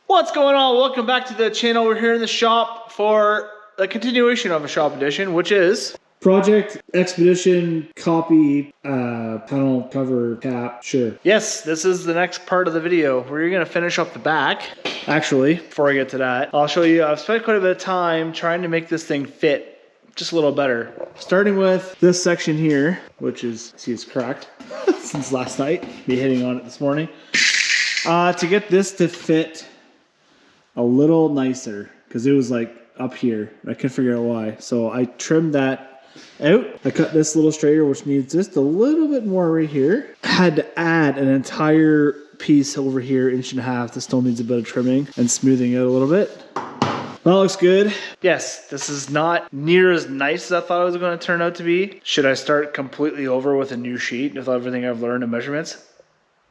What's going on? Welcome back to the channel. We're here in the shop for a continuation of a shop edition, which is Project Expedition Copy Panel Cover Cap. Sure. Yes, this is the next part of the video. We're going to finish up the back. Actually, before I get to that, I'll show you. I've spent quite a bit of time trying to make this thing fit just a little better. Starting with this section here, which is, see, it's cracked since last night. Me hitting on it this morning. To get this to fit a little nicer, because it was like up here. I couldn't figure out why. So I trimmed that out. I cut this little straighter, which needs just a little bit more right here. Had to add an entire piece over here, 1.5 inches. This still needs a bit of trimming and smoothing out a little bit. That looks good. Yes, this is not near as nice as I thought it was going to turn out to be. Should I start completely over with a new sheet with everything I've learned in measurements?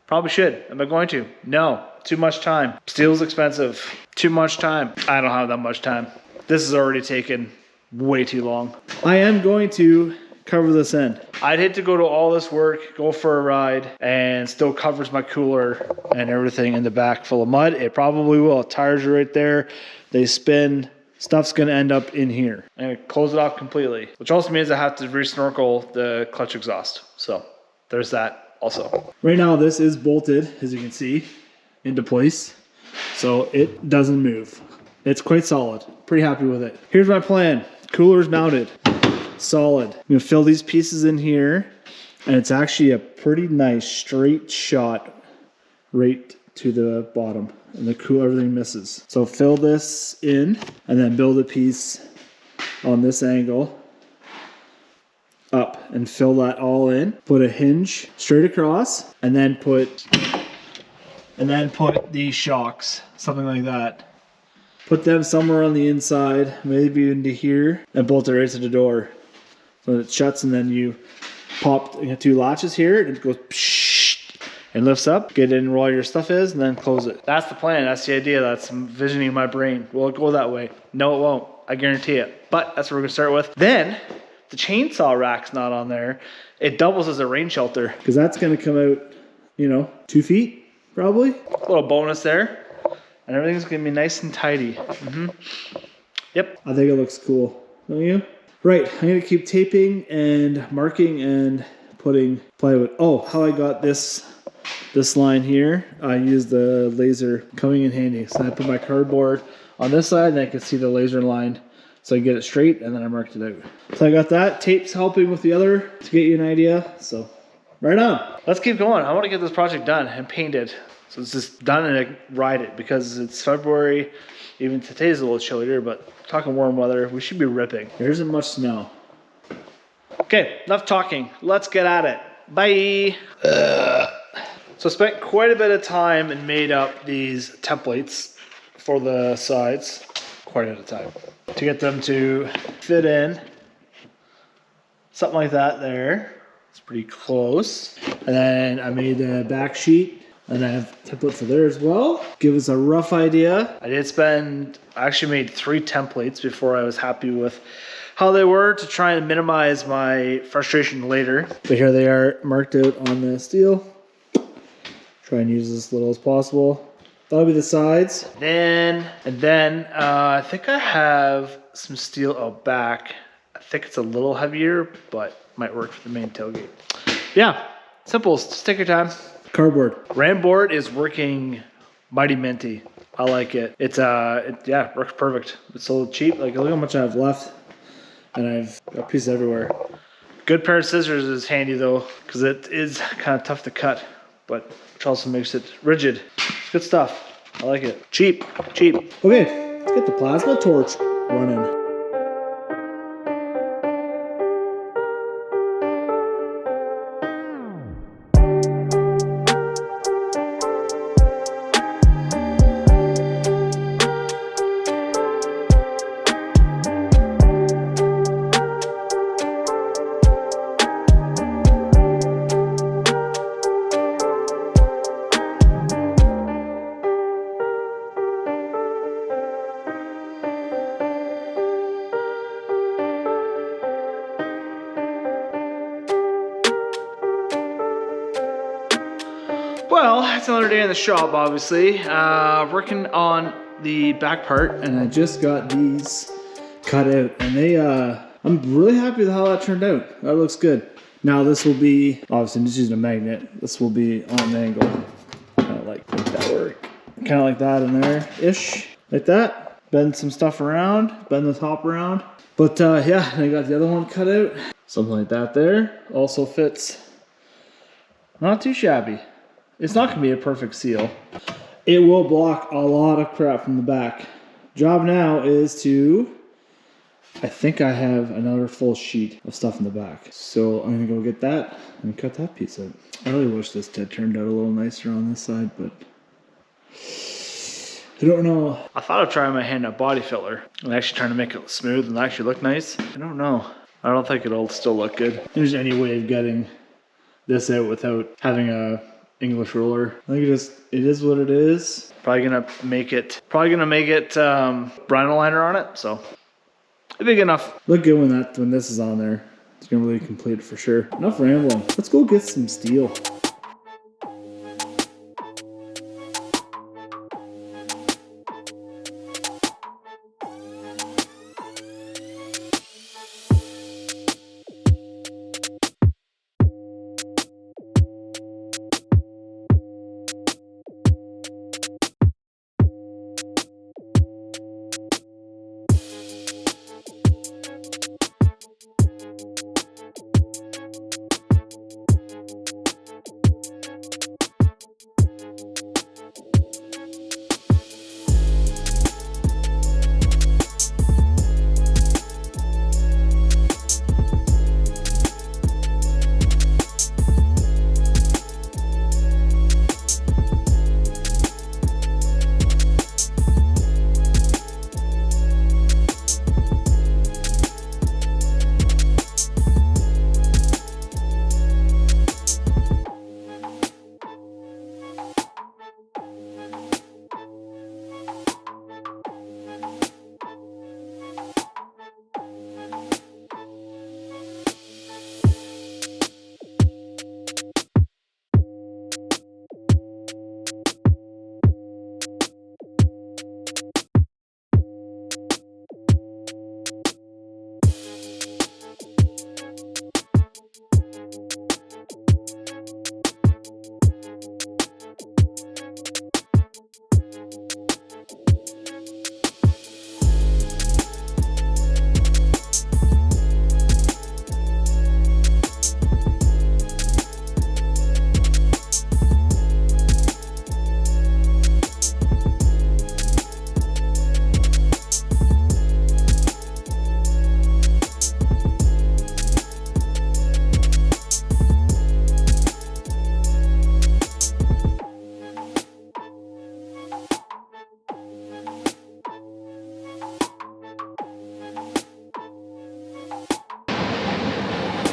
Probably should. Am I going to? No. Too much time. Steel's expensive. Too much time. I don't have that much time. This has already taken way too long. I am going to cover this end. I'd hate to go to all this work, go for a ride, and still covers my cooler and everything in the back full of mud. It probably will. Tires are right there. They spin. Stuff's going to end up in here. I'm going to close it off completely, which also means I have to re-snorkel the clutch exhaust. So there's that also. Right now this is bolted, as you can see, into place. So it doesn't move. It's quite solid. Pretty happy with it. Here's my plan. Cooler's mounted. Solid. I'm going to fill these pieces in here. And it's actually a pretty nice straight shot right to the bottom. And the cooler, everything misses. So fill this in and then build a piece on this angle up and fill that all in. Put a hinge straight across and then put these shocks, something like that. Put them somewhere on the inside, maybe into here, and bolt it right to the door. So it shuts, and then you pop 2 latches here, and it goes psh, and lifts up. Get in where all your stuff is, and then close it. That's the plan. That's the idea. That's envisioning in my brain. Will it go that way? No, it won't. I guarantee it. But that's what we're going to start with. Then, the chainsaw rack's not on there. It doubles as a rain shelter. Because that's going to come out, 2 feet, probably. A little bonus there. And everything's going to be nice and tidy. Yep. I think it looks cool. Don't you? Right. I'm going to keep taping and marking and putting plywood. Oh, how I got this line here. I used the laser coming in handy. So I put my cardboard on this side and I can see the laser line. So I get it straight and then I marked it out. So I got that. Tape's helping with the other to get you an idea. So right on. Let's keep going. I want to get this project done and painted. So it's just done and I ride it because it's February. Even today's a little chillier, but talking warm weather, we should be ripping. There isn't much snow. Okay, enough talking. Let's get at it. Bye. So I spent quite a bit of time and made up these templates for the sides. Quite a bit of time. To get them to fit in. Something like that there. It's pretty close. And then I made the back sheet. And I have a template for there as well. Give us a rough idea. I actually made 3 templates before I was happy with how they were to try and minimize my frustration later. But here they are marked out on the steel. Try and use as little as possible. That'll be the sides. And then I think I have some steel out back. I think it's a little heavier, but might work for the main tailgate. Yeah, simple. Just take your time. Cardboard. Ram board is working mighty minty. I like it. Yeah, works perfect. It's so cheap. Like, look how much I have left. And I've got pieces everywhere. Good pair of scissors is handy though, because it is kind of tough to cut, but which also makes it rigid. It's good stuff. I like it. Cheap. Okay, let's get the plasma torch running. it's another day in the shop, obviously. Working on the back part, and I just got these cut out, and they I'm really happy with how that turned out. That looks good. Now this will be, obviously I'm just using a magnet, this will be on an angle. Kind of like make that work. Kind of like that in there ish, like that. Bend some stuff around, bend the top around. But yeah, and I got the other one cut out. Something like that there. Also fits not too shabby. It's not gonna be a perfect seal. It will block a lot of crap from the back. Job now is to, I think I have another full sheet of stuff in the back. So I'm gonna go get that and cut that piece out. I really wish this had turned out a little nicer on this side, but I don't know. I thought of trying my hand at body filler and actually trying to make it smooth and actually look nice. I don't know. I don't think it'll still look good. If there's any way of getting this out without having a English roller. I think it is what it is. Probably gonna make it brine liner on it, so it'll be good enough. Look good when this is on there. It's gonna really complete it for sure. Enough rambling. Let's go get some steel.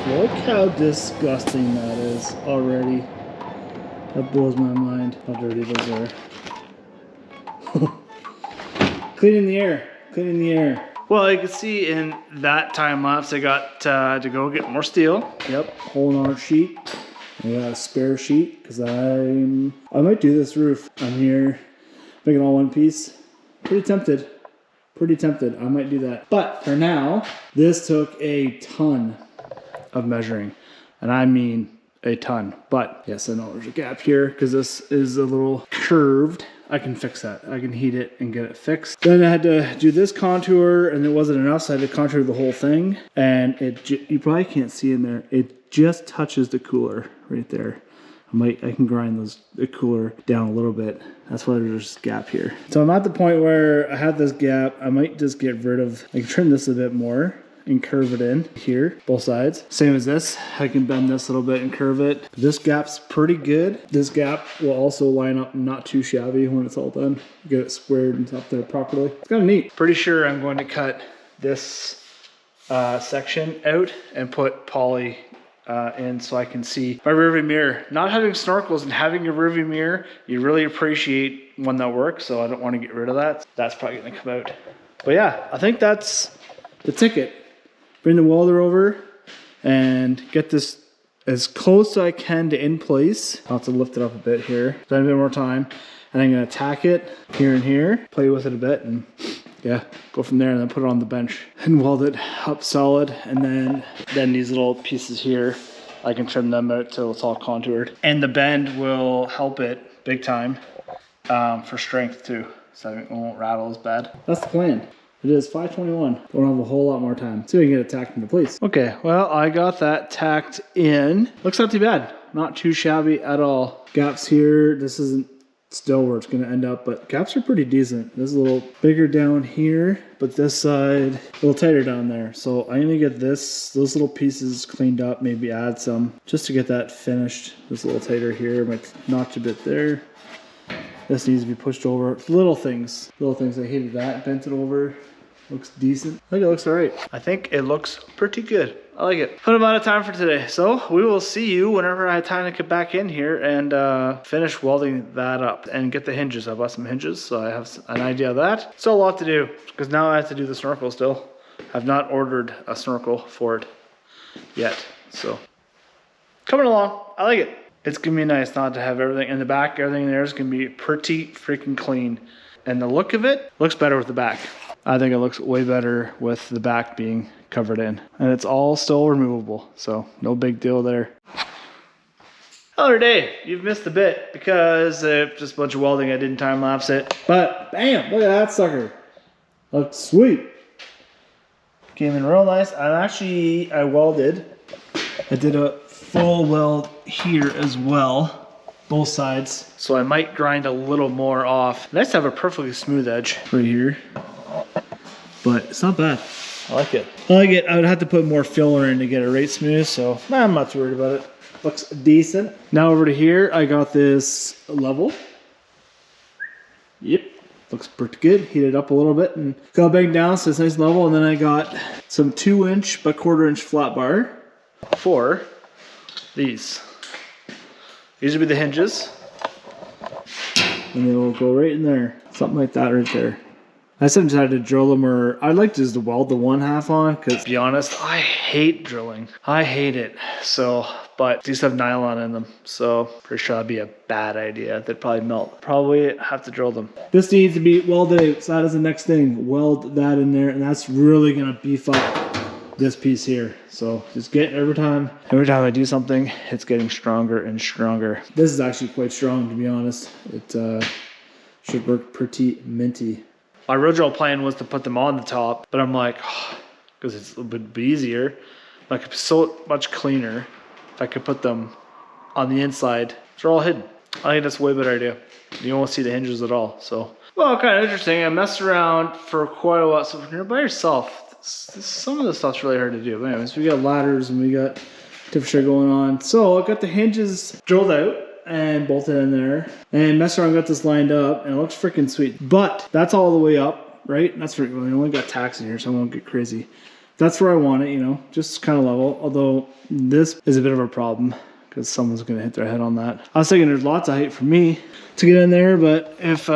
Look how disgusting that is already. That blows my mind how dirty those are. Cleaning the air, cleaning the air. Well, you can see in that time lapse, I got to go get more steel. Yep, hole in our sheet. I got a spare sheet because I might do this roof. I'm here making all one piece. Pretty tempted. I might do that. But for now, this took a ton of measuring, and I mean a ton. But yes, I know there's a gap here because this is a little curved. I can fix that. I can heat it and get it fixed. Then I had to do this contour, and it wasn't enough, so I had to contour the whole thing. And you probably can't see in there. It just touches the cooler right there. I can grind the cooler down a little bit. That's why there's a gap here. So I'm at the point where I have this gap. I might just get rid of, I can trim this a bit more and curve it in here, both sides. Same as this, I can bend this a little bit and curve it. This gap's pretty good. This gap will also line up not too shabby when it's all done. Get it squared and up there properly. It's kind of neat. Pretty sure I'm going to cut this section out and put poly in so I can see my rearview mirror. Not having snorkels and having a rearview mirror, you really appreciate one that works, so I don't want to get rid of that. That's probably going to come out. But yeah, I think that's the ticket. Bring the welder over and get this as close as I can to in place. I'll have to lift it up a bit here. Spend a bit more time. And I'm gonna tack it here and here, play with it a bit, and yeah, go from there and then put it on the bench and weld it up solid. And then these little pieces here, I can trim them out till it's all contoured. And the bend will help it big time for strength too, so it won't rattle as bad. That's the plan. It is 5:21. Don't have a whole lot more time. See if we can get it tacked into place. Okay, well, I got that tacked in. Looks not too bad. Not too shabby at all. Gaps here. This isn't still where it's going to end up, but gaps are pretty decent. This is a little bigger down here, but this side a little tighter down there. So I'm going to get those little pieces cleaned up, maybe add some just to get that finished. This a little tighter here, might notch a bit there. This needs to be pushed over. Little things. I hated that. Bent it over. Looks decent. I think it looks all right. I think it looks pretty good. I like it. But I'm out of time for today. So we will see you whenever I have time to get back in here and finish welding that up and get the hinges. I bought some hinges, so I have an idea of that. Still a lot to do because now I have to do the snorkel still. I've not ordered a snorkel for it yet. So coming along. I like it. It's gonna be nice not to have everything in the back. Everything there is gonna be pretty freaking clean. And the look of it looks better with the back. I think it looks way better with the back being covered in. And it's all still removable, so no big deal there. Other day, you've missed a bit because just a bunch of welding. I didn't time lapse it. But bam, look at that sucker. Looks sweet. Came in real nice. I welded. I did a full weld here as well. Both sides. So I might grind a little more off. Nice to have a perfectly smooth edge right here. But it's not bad. I like it. I would have to put more filler in to get it right smooth, so I'm not too worried about it. Looks decent. Now over to here, I got this level. Yep, looks pretty good. Heated up a little bit and got it banged down so it's nice and level. And then I got some 2" by 1/4" flat bar for these. These will be the hinges. And they will go right in there. Something like that right there. I sometimes had to drill them, or I'd like to just weld the one half on, because to be honest, I hate drilling. I hate it. So, but these have nylon in them, so pretty sure that'd be a bad idea. They'd probably melt. Probably have to drill them. This needs to be welded out, so that is the next thing. Weld that in there, and that's really gonna beef up this piece here. So just get every time I do something, it's getting stronger and stronger. This is actually quite strong, to be honest. It should work pretty minty. My original plan was to put them on the top, but I'm like, because it's a little bit easier, like it's so much cleaner if I could put them on the inside. They're all hidden. I think that's a way better idea. You won't see the hinges at all. So, well, kind of interesting. I messed around for quite a while. So when you're by yourself, some of the stuff's really hard to do. But anyways, we got ladders and we got different shit going on. So I got the hinges drilled out and bolted in there, and messed around, got this lined up, and it looks freaking sweet. But that's all the way up, right? That's where we only got tacks in here, so I won't get crazy. That's where I want it, you know, just kind of level. Although this is a bit of a problem because someone's gonna hit their head on that. I was thinking there's lots of height for me to get in there, but if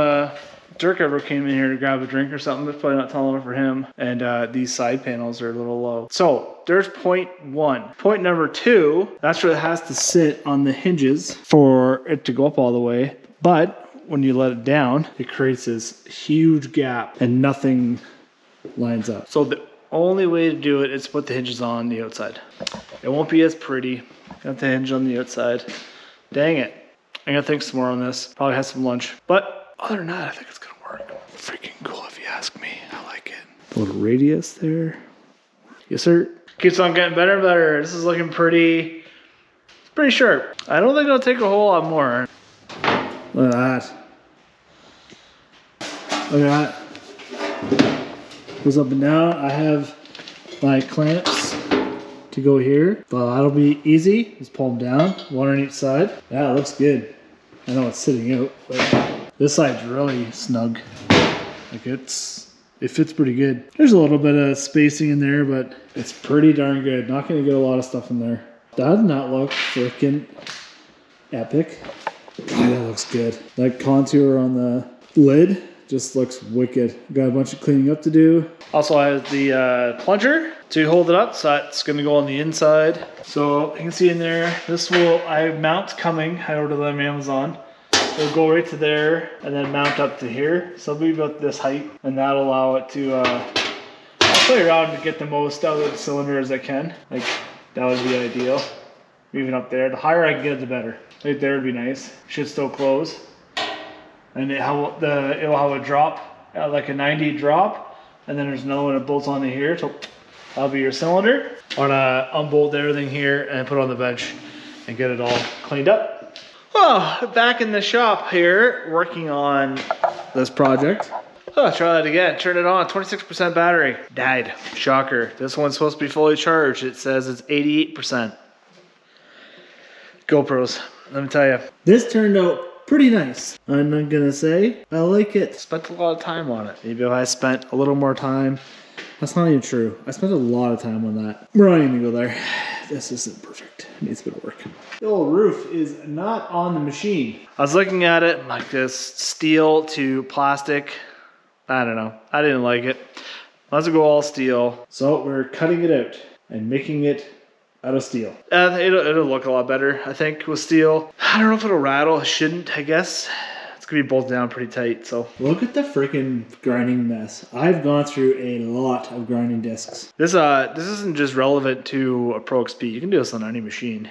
Dirk ever came in here to grab a drink or something, it's probably not tall enough for him. And these side panels are a little low. So there's point one. Point number two, that's where it has to sit on the hinges for it to go up all the way. But when you let it down, it creates this huge gap and nothing lines up. So the only way to do it is to put the hinges on the outside. It won't be as pretty. Got the hinge on the outside. Dang it. I'm gonna think some more on this. Probably have some lunch. But other than that, I think it's gonna work. Freaking cool if you ask me. I like it. A little radius there. Yes, sir. Keeps on getting better and better. This is looking pretty sharp. I don't think it'll take a whole lot more. Look at that. Look at that. Goes up and down. I have my clamps to go here. But that'll be easy. Just pull them down, one on each side. Yeah, it looks good. I know it's sitting out, but this side's really snug. Like it fits pretty good. There's a little bit of spacing in there, but it's pretty darn good. Not gonna get a lot of stuff in there. Does not look freaking epic. Oh, that looks good. That contour on the lid just looks wicked. Got a bunch of cleaning up to do. Also has the plunger to hold it up, so that's gonna go on the inside. So you can see in there, I have mounts coming. I ordered them on Amazon. It'll go right to there and then mount up to here. So it'll be about this height, and that'll allow it to, I'll play around to get the most out of the cylinder as I can. Like, that would be ideal. Even up there, the higher I can get it, the better. Right there would be nice. Should still close. And it'll have a drop, like a 90 drop, and then there's another one that bolts onto here. So that'll be your cylinder. I'm gonna unbolt everything here and put it on the bench and get it all cleaned up. Well, back in the shop here, working on this project. Oh, try that again. Turn it on. 26% battery. Died. Shocker. This one's supposed to be fully charged. It says it's 88%. GoPros. Let me tell you. This turned out pretty nice. I'm not gonna say I like it. Spent a lot of time on it. Maybe if I spent a little more time. That's not even true. I spent a lot of time on that. We're not even gonna go there. This isn't perfect. It needs a bit of work. The old roof is not on the machine. I was looking at it like this steel to plastic. I don't know. I didn't like it. Let's go all steel. So we're cutting it out and making it out of steel. It'll look a lot better, I think, with steel. I don't know if it'll rattle. It shouldn't, I guess. It's gonna be bolted down pretty tight, so. Look at the freaking grinding mess. I've gone through a lot of grinding discs. This isn't just relevant to a Pro XP. You can do this on any machine.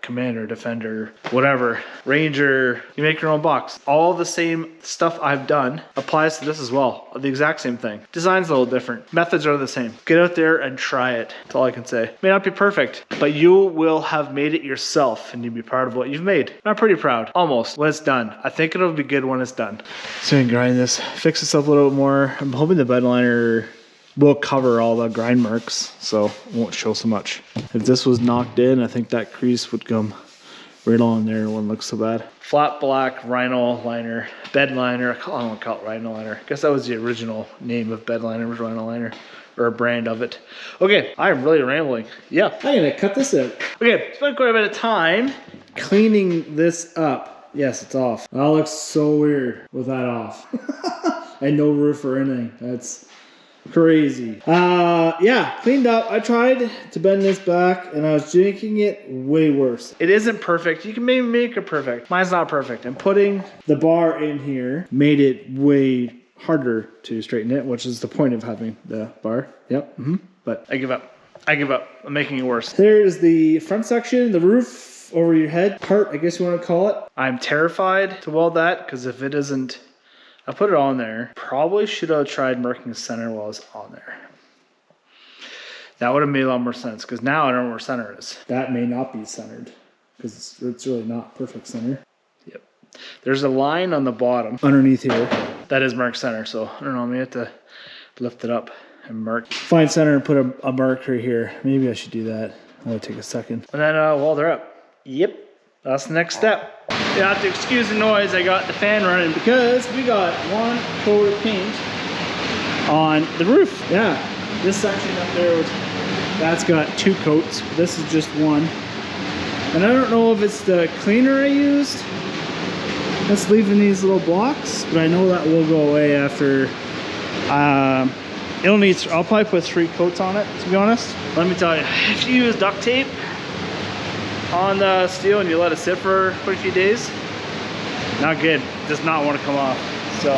Commander, Defender, whatever. Ranger, you make your own box. All the same stuff I've done applies to this as well. The exact same thing. Design's a little different. Methods are the same. Get out there and try it. That's all I can say. May not be perfect, but you will have made it yourself and you'll be proud of what you've made. I'm pretty proud. Almost. When it's done. I think it'll be good when it's done. So I can grind this, fix this up a little bit more. I'm hoping the bed liner will cover all the grind marks, so it won't show so much. If this was knocked in, I think that crease would come right on there. It wouldn't look so bad. Flat black Rhino liner, bed liner. I don't want to call it Rhino liner. I guess that was the original name of bed liner, was Rhino liner, or a brand of it. Okay, I'm really rambling. Yeah. I'm gonna cut this out. Okay, spent quite a bit of time cleaning this up. Yes, it's off. That looks so weird with that off. And no roof or anything. That's crazy. Yeah, cleaned up. I tried to bend this back and I was making it way worse. It isn't perfect. You can maybe make it perfect. Mine's not perfect. And putting the bar in here made it way harder to straighten it, which is the point of having the bar. Yep. But I give up. I give up. I'm making it worse. There's the front section, the roof over your head part, I guess you want to call it. I'm terrified to weld that because if it isn't, I put it on there. Probably should have tried marking the center while I was on there. That would have made a lot more sense because now I don't know where center is. That may not be centered because it's really not perfect center. Yep. There's a line on the bottom underneath here that is marked center. So I don't know, I may have to lift it up and mark. Find center and put a marker here. Maybe I should do that. That'll take a second. And then weld her up. Yep, that's the next step. You have to excuse the noise. I got the fan running because we got one coat of paint on the roof. Yeah, this section up there, that's got 2 coats. This is just one. And I don't know if it's the cleaner I used that's leaving these little blocks, but I know that will go away after. I'll probably put 3 coats on it, to be honest. Let me tell you, if you use duct tape on the steel and you let it sit for quite a few days, not good. It does not want to come off. So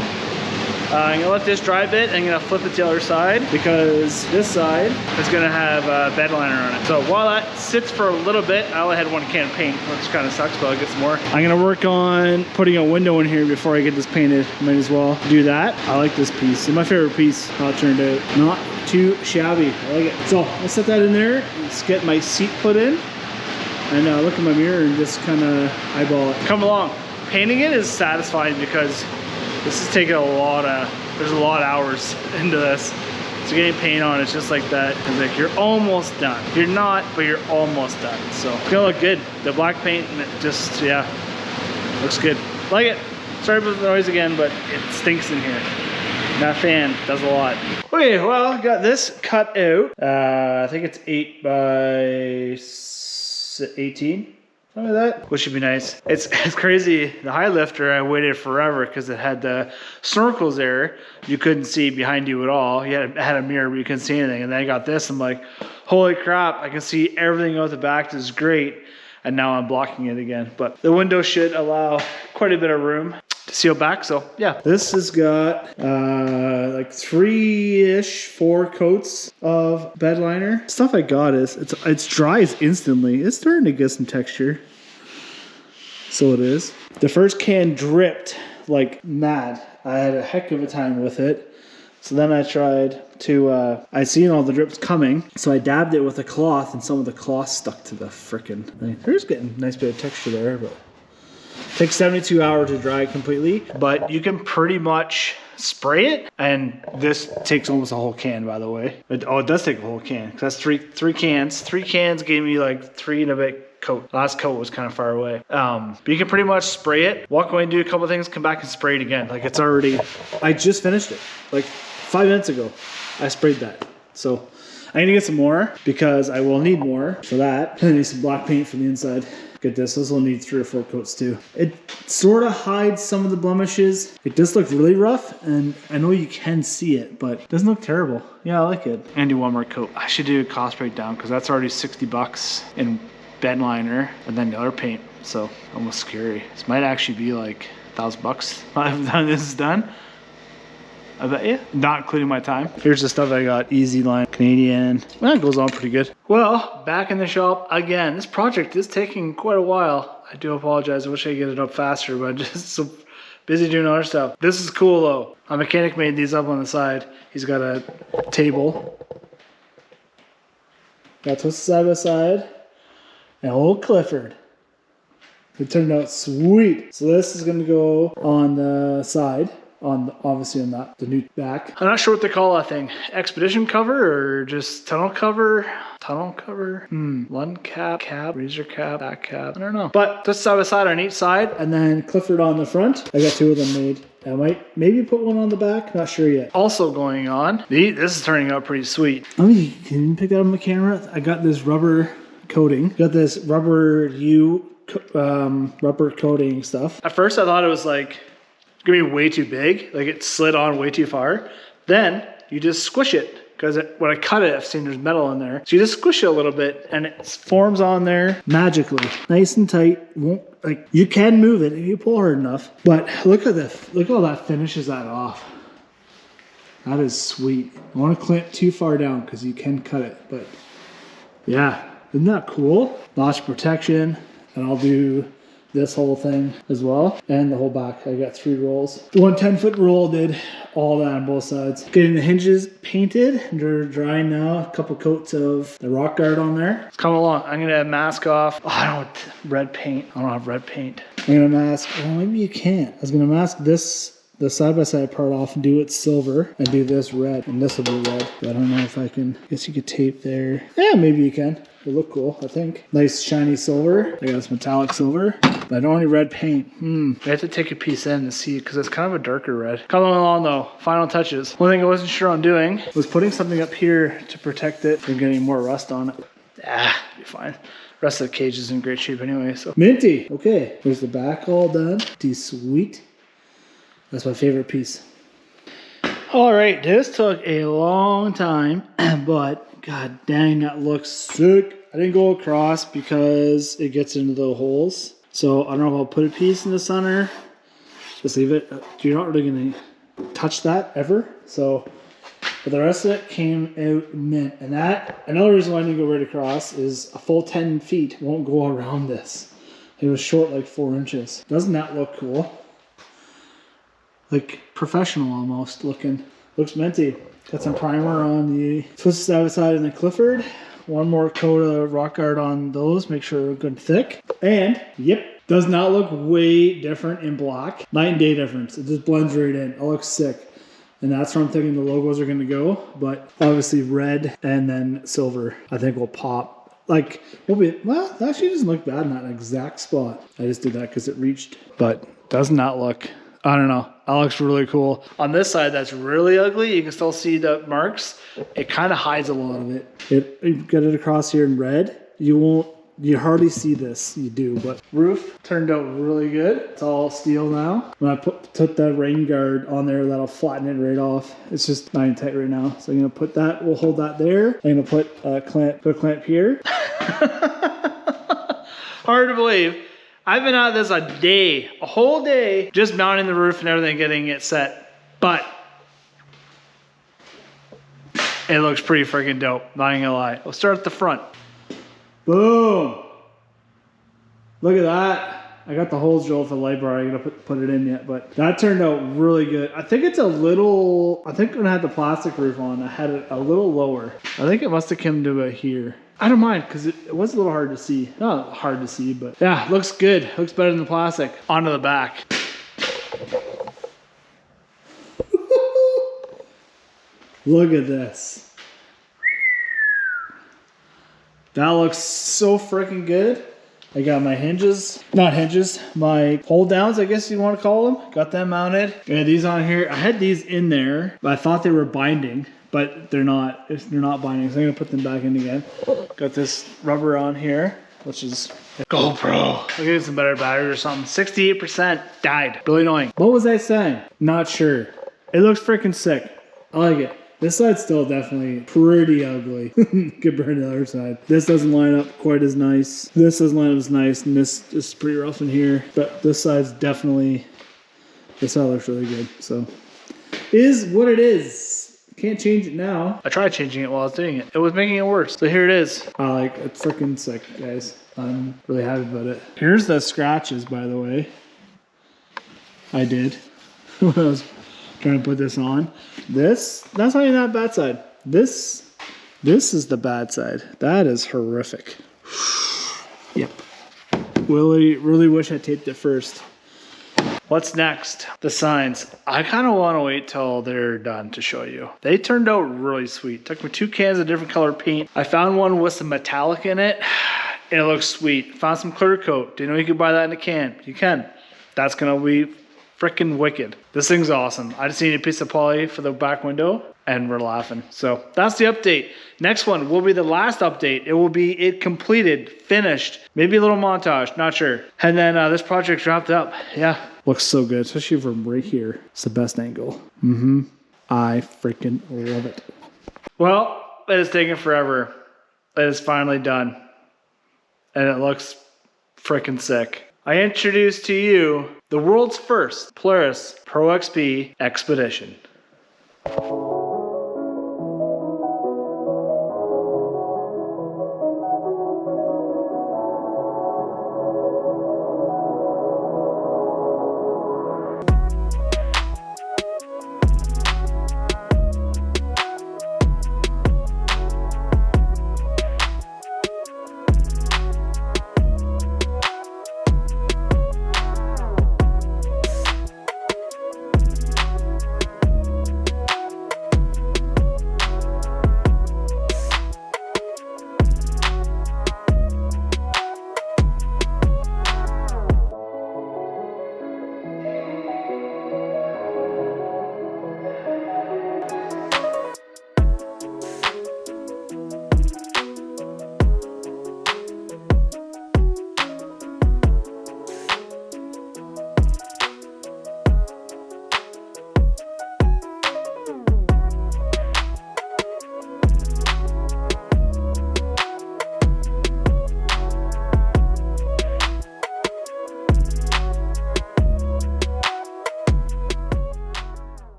I'm gonna let this dry a bit. I'm gonna flip it to the other side because this side is gonna have a bed liner on it. So while that sits for a little bit, I only had 1 can of paint, which kind of sucks, but I'll get some more. I'm gonna work on putting a window in here before I get this painted. Might as well do that. I like this piece. It's my favorite piece, how it turned out. Not too shabby. I like it. So I'll set that in there. Let's get my seat put in. And look at my mirror and just kind of eyeball it. Come along. Painting it is satisfying because this is taking there's a lot of hours into this. So getting paint on, it's just like that. It's like you're almost done. You're not, but you're almost done. So it's gonna look good. The black paint, and it just, yeah, looks good. Like it. Sorry about the noise again, but it stinks in here. That fan does a lot. Okay, well, got this cut out. I think it's 8 by 18. Look at that. Which would be nice. It's crazy. The high lifter, I waited forever because it had the snorkels there. You couldn't see behind you at all. You had a mirror, but you couldn't see anything. And then I got this. I'm like, holy crap. I can see everything out the back. This is great. And now I'm blocking it again. But the window should allow quite a bit of room to seal back. So yeah. This has got like 4 coats of bed liner. Stuff I got is it dries instantly. It's starting to get some texture. So it is. The first can dripped like mad. I had a heck of a time with it. So then I tried to, I seen all the drips coming. So I dabbed it with a cloth and some of the cloth stuck to the frickin' thing. There's getting a nice bit of texture there, but it takes 72 hours to dry completely. But you can pretty much spray it. And this takes almost a whole can, by the way. It does take a whole can. Cause that's three cans. 3 cans gave me like 3 and a bit coat. Last coat was kind of far away. But you can pretty much spray it, walk away and do a couple things, come back and spray it again. Like it's already, I just finished it. Like 5 minutes ago, I sprayed that. So I need to get some more because I will need more for that. I need some black paint for the inside. Get this will need 3 or 4 coats too. It sort of hides some of the blemishes. It does look really rough, and I know you can see it, but it doesn't look terrible. Yeah, I like it. And do one more coat. I should do a cost breakdown because that's already $60 in bed liner and then the other paint. So almost scary. This might actually be like $1,000 by the time this is done. I bet you. Not including my time. Here's the stuff I got. Easy line, Canadian. That goes on pretty good. Well, back in the shop again. This project is taking quite a while. I do apologize. I wish I could get it up faster, but I'm just so busy doing other stuff. This is cool though. A mechanic made these up on the side. He's got a table. Got twisted side by side. And old Clifford. It turned out sweet. So this is going to go on the side. Obviously on that, the new back. I'm not sure what they call that thing. Expedition cover or just tunnel cover? Tunnel cover? Lund cap, razor cap, back cap. I don't know. But just side by side on each side. And then Clifford on the front. I got 2 of them made. I might maybe put one on the back. Not sure yet. Also going on, this is turning out pretty sweet. Can you pick that up on the camera? I got this rubber coating. Got this rubber coating stuff. At first I thought it was like gonna be way too big, like it slid on way too far. Then you just squish it, because when I cut it, I've seen there's metal in there. So you just squish it a little bit and it forms on there magically. Nice and tight. Like you can move it if you pull hard enough. But look at this. Look how that finishes that off. That is sweet. I want to clamp too far down because you can cut it. But yeah, isn't that cool? Notch protection. And I'll do this whole thing as well, and the whole back. I got 3 rolls. The 110-foot roll did all that on both sides. Getting the hinges painted. They're drying now. A couple coats of the rock guard on there. It's coming along. I'm gonna mask off. Oh, I don't red paint. I don't have red paint. I'm gonna mask. Well, maybe you can't. I was gonna mask this, the side-by-side part off and do it silver and do this red, and this will be red. But I don't know if I can. I guess you could tape there. Yeah, maybe you can. It'll look cool, I think. Nice shiny silver. I got this metallic silver. But I don't need red paint. I have to take a piece in to see, because it's kind of a darker red. Coming along though, final touches. One thing I wasn't sure on doing was putting something up here to protect it from getting more rust on it. Be fine. Rest of the cage is in great shape anyway, so. Minty, okay. There's the back all done. Sweet. That's my favorite piece. All right, this took a long time, but god dang, that looks sick. I didn't go across because it gets into the holes. So I don't know if I'll put a piece in the center. Just leave it. You're not really gonna touch that ever. So, but the rest of it came out mint. And that, another reason why I didn't go right across is a full 10 feet won't go around this. It was short like 4 inches. Doesn't that look cool? Like professional almost looking. Looks minty. Got some primer on the twisted side by side and the Clifford. 1 more coat of rock guard on those. Make sure they're good and thick. And yep, does not look way different in black. Night and day difference. It just blends right in. It looks sick. And that's where I'm thinking the logos are going to go. But obviously red and then silver I think will pop. Like, well, that actually doesn't look bad in that exact spot. I just did that because it reached. But does not look, I don't know. That looks really cool. On this side, that's really ugly. You can still see the marks. It kind of hides a lot of it. You get it across here in red. You won't you hardly see this. You do, but roof turned out really good. It's all steel now. When I put the rain guard on there, that'll flatten it right off. It's just not even tight right now. So I'm gonna put that. We'll hold that there. I'm gonna put a clamp here. Hard to believe. I've been at this a whole day, just mounting the roof and everything, getting it set. But it looks pretty freaking dope. Not even gonna lie. We'll start at the front. Boom! Look at that. I got the holes drilled for the light bar. I gotta put it in yet, but that turned out really good. I think it's a little, I think when I had the plastic roof on, I had it a little lower. I think it must have come to about here. I don't mind, because it was a little hard to see. Not hard to see, but yeah, looks good. Looks better than the plastic. Onto the back. Look at this. That looks so freaking good. I got my hinges, not hinges, my hold downs, I guess you want to call them. Got them mounted. I had these on here. I had these in there, but I thought they were binding, but they're not. They're not binding, so I'm gonna put them back in again. Got this rubber on here, which is GoPro. I'll give it some better battery or something. 68% died. Really annoying. What was I saying? Not sure. It looks freaking sick. I like it. This side's still definitely pretty ugly compared to the other side. This doesn't line up quite as nice. This doesn't line up as nice, and this is pretty rough in here. But this side's definitely, this side looks really good. So, is what it is. Can't change it now. I tried changing it while I was doing it. It was making it worse. So here it is. I like it. It's freaking sick, guys. I'm really happy about it. Here's the scratches, by the way. I did when I was trying to put this on. That's not even that bad side. This is the bad side. That is horrific. Yep. Really wish I taped it first. What's next? The signs. I kind of want to wait till they're done to show you. They turned out really sweet. Took me 2 cans of different color paint. I found one with some metallic in it. It looks sweet. Found some clear coat. Didn't know you could buy that in a can. You can. That's gonna be freaking wicked. This thing's awesome. I just need a piece of poly for the back window and we're laughing. So that's the update. Next one will be the last update. It will be it completed, finished, maybe a little montage, not sure. And then this project's wrapped up. Yeah. Looks so good, especially from right here. It's the best angle. I freaking love it. Well, it has taken forever. It is finally done. And it looks freaking sick. I introduce to you the world's first Polaris Pro XP Expedition.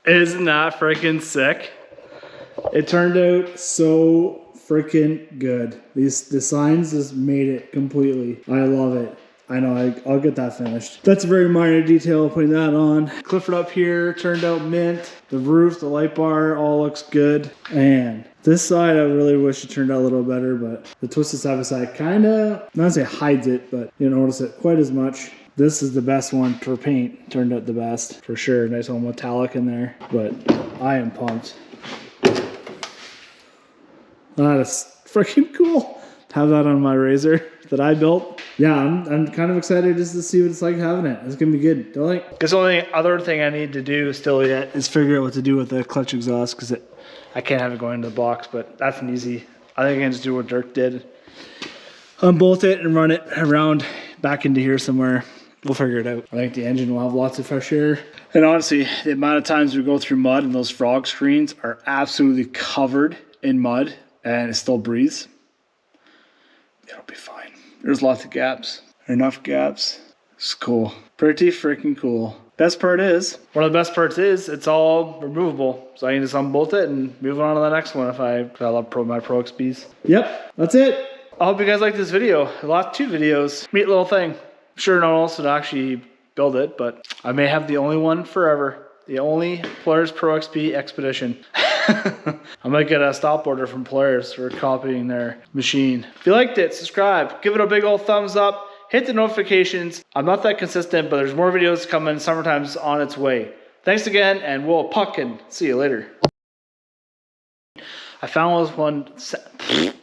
Isn't that freaking sick? It turned out so freaking good. The signs just made it completely. I love it. I know, I'll get that finished. That's a very minor detail, putting that on. Clifford up here turned out mint. The roof, the light bar, all looks good. And this side, I really wish it turned out a little better, but the twisted side by side kind of, not to say hides it, but you don't notice it quite as much. This is the best one for paint. Turned out the best, for sure. Nice little metallic in there, but I am pumped. That is freaking cool. Have that on my razor that I built. Yeah, I'm kind of excited just to see what it's like having it. It's gonna be good. Don't like. Guess the only other thing I need to do still yet is figure out what to do with the clutch exhaust, because I can't have it going into the box, but that's an easy. I think I can just do what Dirk did. unbolt it and run it around back into here somewhere. We'll figure it out. I think the engine will have lots of fresh air. And honestly, the amount of times we go through mud and those frog screens are absolutely covered in mud and it still breathes. It'll be fine. There's lots of gaps. Enough gaps. It's cool. Pretty freaking cool. Best part is, one of the best parts is it's all removable. So I can just unbolt it and move on to the next one if I love my Pro XPs. Yep, that's it. I hope you guys like this video. The last 2 videos, neat little thing. I'm sure no one else would actually build it, but I may have the only one forever. The only Polaris Pro XP Expedition. I might get a stop order from Polaris for copying their machine. If you liked it, subscribe. Give it a big old thumbs up. Hit the notifications. I'm not that consistent, but there's more videos coming. Summertime's on its way. Thanks again, and we'll puck and see you later. I found this one.